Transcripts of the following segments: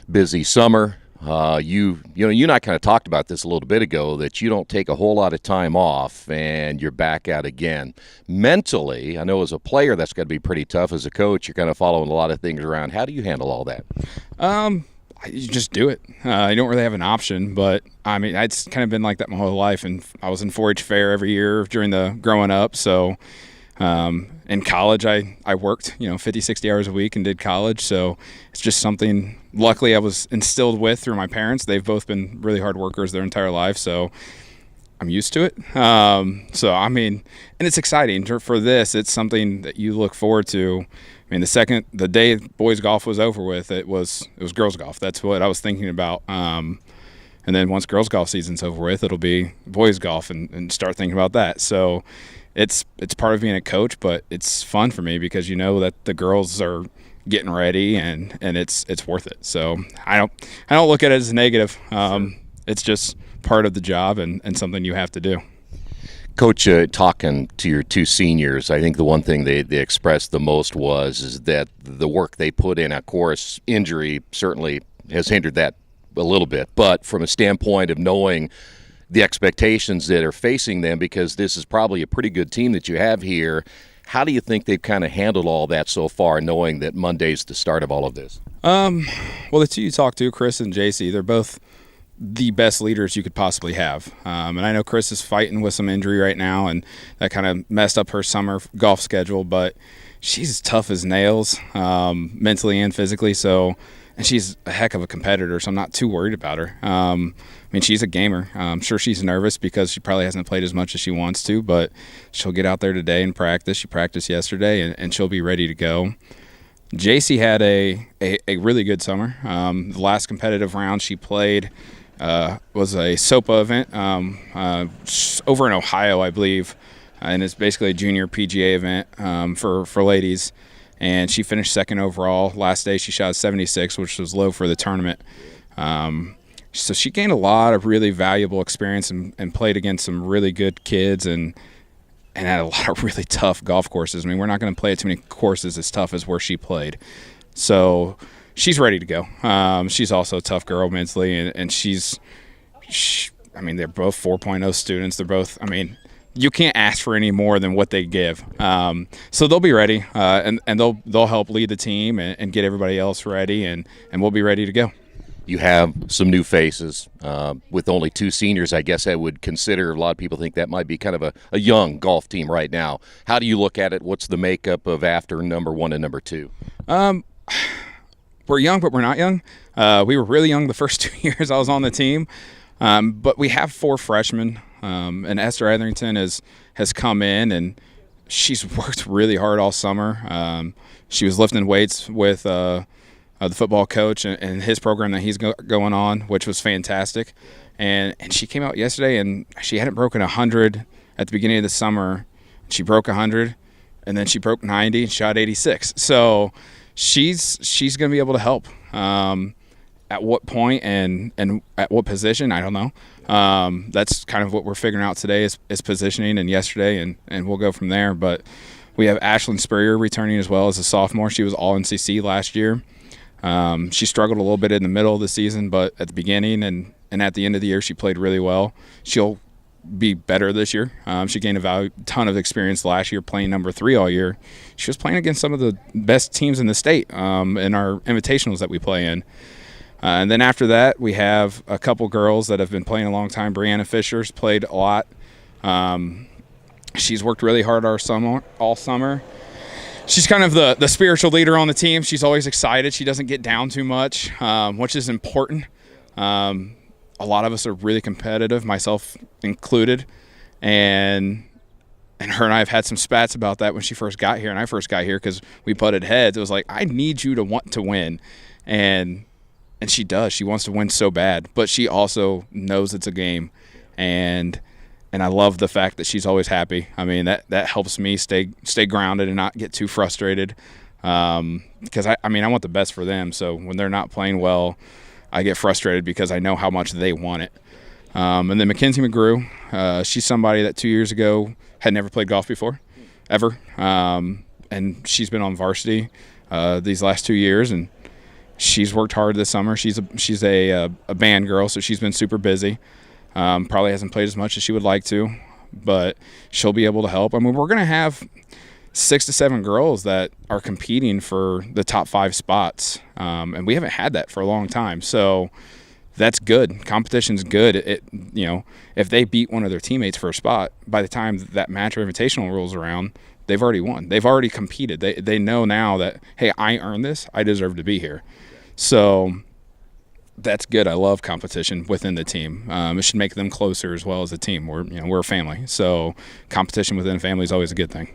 Busy summer. You and I kind of talked about this a little bit ago that you don't take a whole lot of time off and you're back out again. Mentally, I know as a player that's got to be pretty tough. As a coach, you're kind of following a lot of things around. How do you handle all that? You just do it. You don't really have an option, but I mean, it's kind of been like that my whole life. And I was in 4-H fair every year during the growing up. So in college, I worked, 50, 60 hours a week and did college. So it's just something, luckily, I was instilled with through my parents. They've both been really hard workers their entire life. So I'm used to it. And it's exciting for this. It's something that you look forward to. I mean, the day boys golf was over with, it was girls golf. That's what I was thinking about. And then once girls golf season's over with, it'll be boys golf and start thinking about that. So it's part of being a coach, but it's fun for me because you know that the girls are getting ready and it's worth it. So I don't look at it as a negative. It's just part of the job and something you have to do. Coach, talking to your two seniors, I think the one thing they expressed the most is that the work they put in. Of course, injury certainly has hindered that a little bit, but from a standpoint of knowing the expectations that are facing them, because this is probably a pretty good team that you have here, how do you think they've kind of handled all that so far, knowing that Monday's the start of all of this? Well, the two you talked to, Chris and JC, they're both the best leaders you could possibly have. And I know Chris is fighting with some injury right now, and that kind of messed up her summer golf schedule, but she's tough as nails, mentally and physically. And she's a heck of a competitor, so I'm not too worried about her. She's a gamer. I'm sure she's nervous because she probably hasn't played as much as she wants to, but she'll get out there today and practice. She practiced yesterday, and she'll be ready to go. JC had a really good summer. The last competitive round she played was a SOPA event over in Ohio, I believe, and it's basically a junior PGA event for ladies. And she finished second overall. Last day she shot 76, which was low for the tournament. So she gained a lot of really valuable experience and played against some really good kids and had a lot of really tough golf courses. I mean, we're not going to play at too many courses as tough as where she played. So she's ready to go. She's also a tough girl mentally, and they're both 4.0 students. They're both, you can't ask for any more than what they give. So they'll be ready, and they'll help lead the team and get everybody else ready, and we'll be ready to go. You have some new faces with only two seniors. I guess I would consider, a lot of people think that might be kind of a young golf team right now. How do you look at it? What's the makeup of after number one and number two? We're young, but we're not young. We were really young the first 2 years I was on the team. But we have 4 freshmen, and Esther Etherington has come in, and she's worked really hard all summer. She was lifting weights with the football coach and his program that he's going on, which was fantastic. And she came out yesterday, and she hadn't broken 100 at the beginning of the summer. She broke 100, and then she broke 90 and shot 86. So she's going to be able to help. At what point and at what position, I don't know. That's kind of what we're figuring out today is positioning and yesterday, and we'll go from there. But we have Ashlyn Spurrier returning as well as a sophomore. She was all NCC last year. She struggled a little bit in the middle of the season, but at the beginning and at the end of the year, she played really well. She'll be better this year. She gained a ton of experience last year playing number 3 all year. She was playing against some of the best teams in the state in our invitationals that we play in. And then after that, we have a couple girls that have been playing a long time. Brianna Fisher's played a lot. She's worked really hard all summer. She's kind of the spiritual leader on the team. She's always excited. She doesn't get down too much, which is important. A lot of us are really competitive, myself included. And her and I have had some spats about that when she first got here and I first got here because we butted heads. It was like, I need you to want to win. And she does. She wants to win so bad, but she also knows it's a game, and I love the fact that she's always happy. I mean, that helps me stay grounded and not get too frustrated, because I want the best for them. So when they're not playing well, I get frustrated because I know how much they want it. And then Mackenzie McGrew, she's somebody that 2 years ago had never played golf before, ever, and she's been on varsity these last 2 years, and She's worked hard this summer. She's a band girl, so she's been super busy. Probably hasn't played as much as she would like to, but she'll be able to help. I mean, we're going to have 6 to 7 girls that are competing for the top 5 spots, and we haven't had that for a long time. So that's good. Competition's good. If they beat one of their teammates for a spot, by the time that match or invitational rolls around, they've already won. They've already competed. They know now that, hey, I earned this. I deserve to be here. So that's good. I love competition within the team. It should make them closer as well as a team. We're a family, so competition within a family is always a good thing.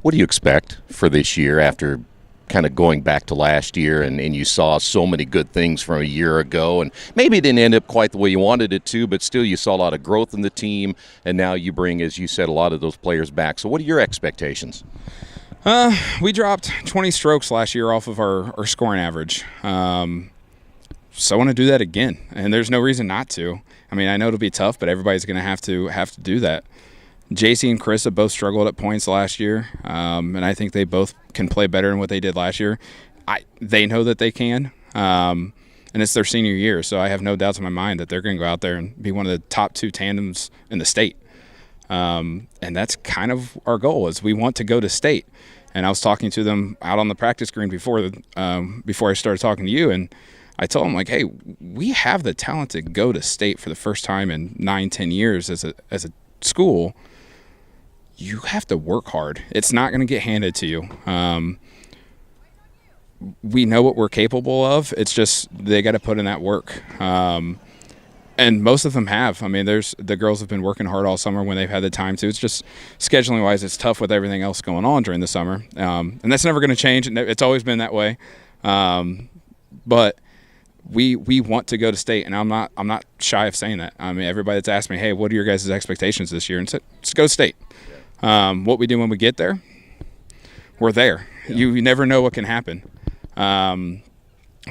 What do you expect for this year after kind of going back to last year and you saw so many good things from a year ago, and maybe it didn't end up quite the way you wanted it to, but still you saw a lot of growth in the team, and now you bring, as you said, a lot of those players back. So what are your expectations? We dropped 20 strokes last year off of our scoring average. So I want to do that again, and there's no reason not to. I mean, I know it'll be tough, but everybody's going to have to do that. JC and Chris have both struggled at points last year, and I think they both can play better than what they did last year. They know that they can, and it's their senior year, so I have no doubts in my mind that they're going to go out there and be one of the top 2 tandems in the state. And that's kind of our goal, is we want to go to state. And I was talking to them out on the practice green before I started talking to you, and I told them, like, hey, we have the talent to go to state for the first time in 9-10 years as a school. You have to work hard. It's not going to get handed to you. We know what we're capable of. It's just they got to put in that work. And most of them have. I mean, the girls have been working hard all summer when they've had the time to. It's just scheduling-wise, it's tough with everything else going on during the summer. And that's never going to change. It's always been that way. But we want to go to state, and I'm not shy of saying that. I mean, everybody that's asked me, hey, what are your guys' expectations this year? And said, just go to state. What we do when we get there, we're there. Yeah. You never know what can happen.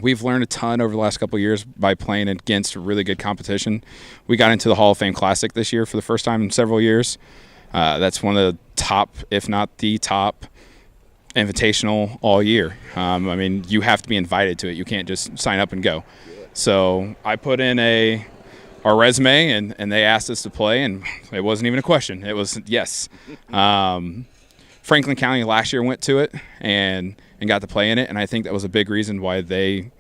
We've learned a ton over the last couple of years by playing against really good competition. We got into the Hall of Fame Classic this year for the first time in several years. That's one of the top, if not the top, invitational all year. I mean, you have to be invited to it. You can't just sign up and go. So I put in our resume, and they asked us to play, and it wasn't even a question. It was yes. Franklin County last year went to it and got to play in it, and I think that was a big reason why they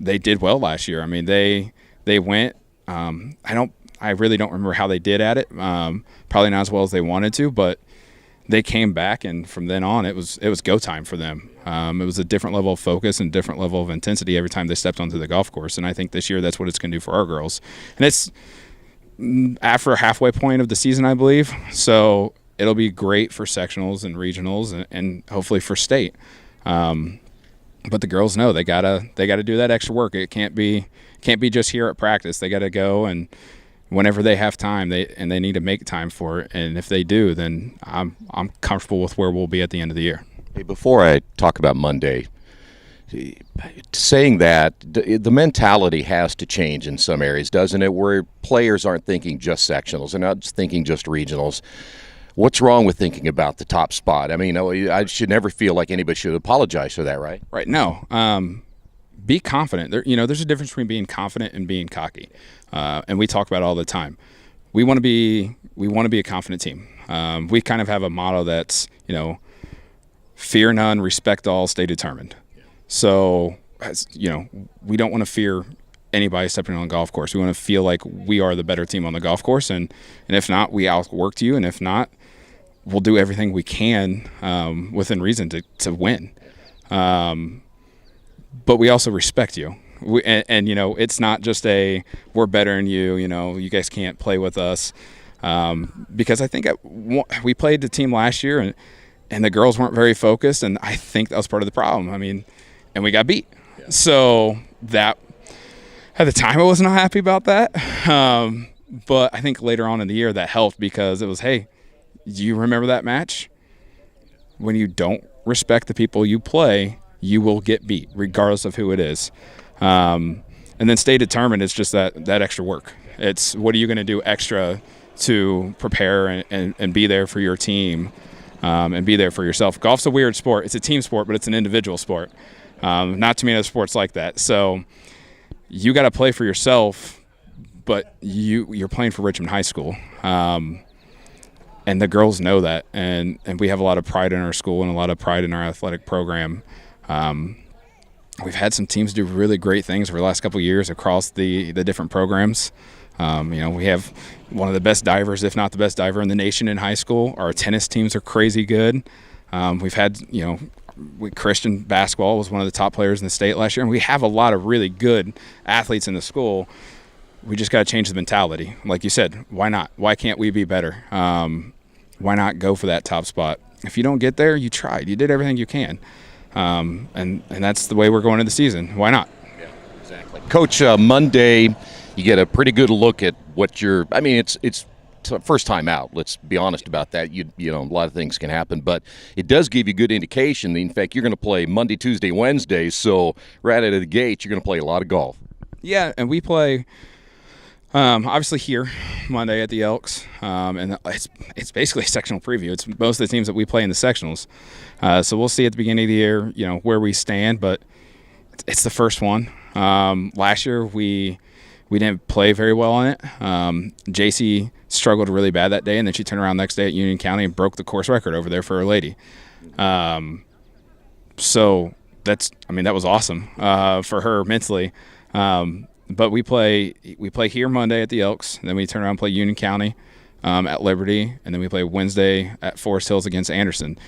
did well last year. I mean, they went. I really don't remember how they did at it. Probably not as well as they wanted to, but they came back, and from then on, it was go time for them. It was a different level of focus and different level of intensity every time they stepped onto the golf course, and I think this year that's what it's going to do for our girls. And it's after a halfway point of the season, I believe, so it'll be great for sectionals and regionals and hopefully for state. But the girls know they gotta do that extra work. It can't be just here at practice. They got to go, and whenever they have time, they need to make time for it. And if they do, then I'm comfortable with where we'll be at the end of the year. Hey, before I talk about Monday, saying that, the mentality has to change in some areas, doesn't it? Where players aren't thinking just sectionals and not just thinking just regionals. What's wrong with thinking about the top spot? I mean, I should never feel like anybody should apologize for that, right? Right. No. Be confident. There's a difference between being confident and being cocky, and we talk about it all the time. We want to be a confident team. We kind of have a motto that's fear none, respect all, stay determined. So we don't want to fear anybody stepping on the golf course. We want to feel like we are the better team on the golf course, and if not, we outworked you, and if not, we'll do everything we can within reason to win. But we also respect you. And it's not just we're better than you, you guys can't play with us. Because I think we played the team last year, and the girls weren't very focused, and I think that was part of the problem. I mean, and we got beat. Yeah. So that, at the time, I was not happy about that. But I think later on in the year that helped, because it was, hey, you remember that match? When you don't respect the people you play, you will get beat, regardless of who it is. And then stay determined. It's just that extra work. It's what are you going to do extra to prepare and be there for your team and be there for yourself. Golf's a weird sport. It's a team sport, but it's an individual sport. Not too many other sports like that. So you got to play for yourself, but you're playing for Richmond High School. And the girls know that, and we have a lot of pride in our school and a lot of pride in our athletic program. We've had some teams do really great things over the last couple of years across the different programs. We have one of the best divers, if not the best diver in the nation in high school. Our tennis teams are crazy good. We've had, Christian basketball was one of the top players in the state last year, and we have a lot of really good athletes in the school. We just got to change the mentality. Like you said, why not? Why can't we be better? Why not go for that top spot? If you don't get there, you tried. You did everything you can. And that's the way we're going into the season. Why not? Yeah, exactly. Coach, Monday, you get a pretty good look at what it's first time out. Let's be honest about that. A lot of things can happen, but it does give you good indication. In fact, you're going to play Monday, Tuesday, Wednesday, so right out of the gate, you're going to play a lot of golf. Yeah, and we play obviously here Monday at the Elks, and it's basically a sectional preview. It's most of the teams that we play in the sectionals. So we'll see at the beginning of the year, where we stand, but it's the first one. Last year we didn't play very well on it. JC struggled really bad that day, and then she turned around the next day at Union County and broke the course record over there for a lady. So that was awesome for her mentally. But we play here Monday at the Elks, and then we turn around and play Union County at Liberty, and then we play Wednesday at Forest Hills against Anderson.